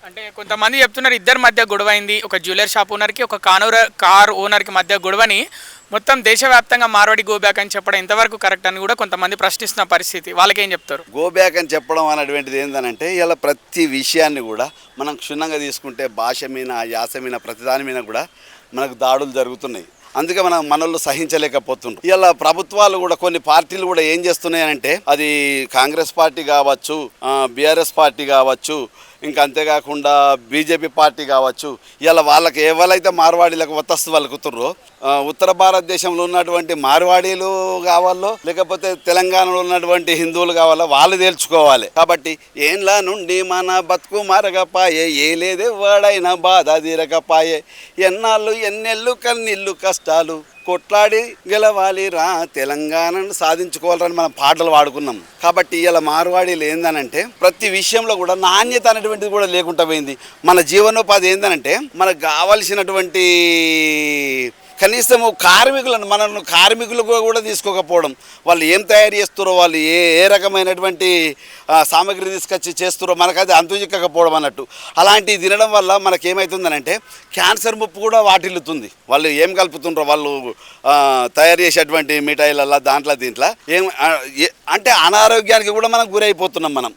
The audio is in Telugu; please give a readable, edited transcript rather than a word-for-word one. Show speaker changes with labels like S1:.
S1: అంటే కొంతమంది చెప్తున్నారు ఇద్దరి మధ్య గొడవైంది. ఒక జ్యువెలర్ షాప్ ఓనర్కి, ఒక కార్ ఓనర్కి మధ్య గొడవని మొత్తం దేశవ్యాప్తంగా మార్వాడి గో బ్యాక్ అని చెప్పడం ఎంతవరకు కరెక్ట్ అని కూడా కొంతమంది ప్రశ్నిస్తున్న పరిస్థితి. వాళ్ళకేం చెప్తారు?
S2: గో బ్యాక్ అని చెప్పడం అనేటువంటిది ఏంటంటే ఇలా ప్రతి విషయాన్ని కూడా మనం క్షుణ్ణంగా తీసుకుంటే భాష మీద యాస మీద ప్రతిదాని మీద కూడా మనకు దాడులు జరుగుతున్నాయి. అందుకే మనోళ్ళు సహించలేకపోతున్నారు. ఇలా ప్రభుత్వాలు కూడా కొన్ని పార్టీలు కూడా ఏం చేస్తున్నాయంటే అది కాంగ్రెస్ పార్టీ కావచ్చు, బీఆర్ఎస్ పార్టీ కావచ్చు, ఇంకా అంతేకాకుండా బీజేపీ పార్టీ కావచ్చు, ఇలా వాళ్ళకి ఎవరైతే మార్వాడీలకు ఒత్తస్తు పలుకుతుర్రో ఉత్తర భారతదేశంలో ఉన్నటువంటి మార్వాడీలు కావాలో లేకపోతే తెలంగాణలో ఉన్నటువంటి హిందువులు కావాలో వాళ్ళు తేల్చుకోవాలి. కాబట్టి ఏంలా నుండి మన బతుకు మరగపాయే, ఏ లేదే వాడైనా బాధ తీరకపాయే, ఎన్నాళ్ళు ఎన్నెళ్ళు కన్నీళ్ళు కష్టాలు కొట్లాడి గెలవాలి రా తెలంగాణను సాధించుకోవాలని మనం పాటలు పాడుకున్నాం. కాబట్టి ఇలా మార్వాడీలు ఏందనంటే ప్రతి విషయంలో కూడా నాణ్యత అనేటువంటిది కూడా లేకుండా పోయింది. మన జీవనోపాధి ఏందనంటే మనకు కావలసినటువంటి కనీసం మనల్ని కార్మికులు కూడా తీసుకోకపోవడం, వాళ్ళు ఏం తయారు చేస్తారో, వాళ్ళు ఏ రకమైనటువంటి సామాగ్రి తీసుకొచ్చి చేస్తారో మనకది అంతుచిక్కకపోవడం అన్నట్టు. అలాంటివి తినడం వల్ల మనకేమవుతుందనంటే క్యాన్సర్ ముప్పు కూడా వాటిల్లుతుంది. వాళ్ళు ఏం కలుపుతుండ్రో వాళ్ళు తయారు చేసేటువంటి మిఠాయిలల్లో దీంట్లో అంటే అనారోగ్యానికి కూడా మనం గురైపోతున్నాం మనం.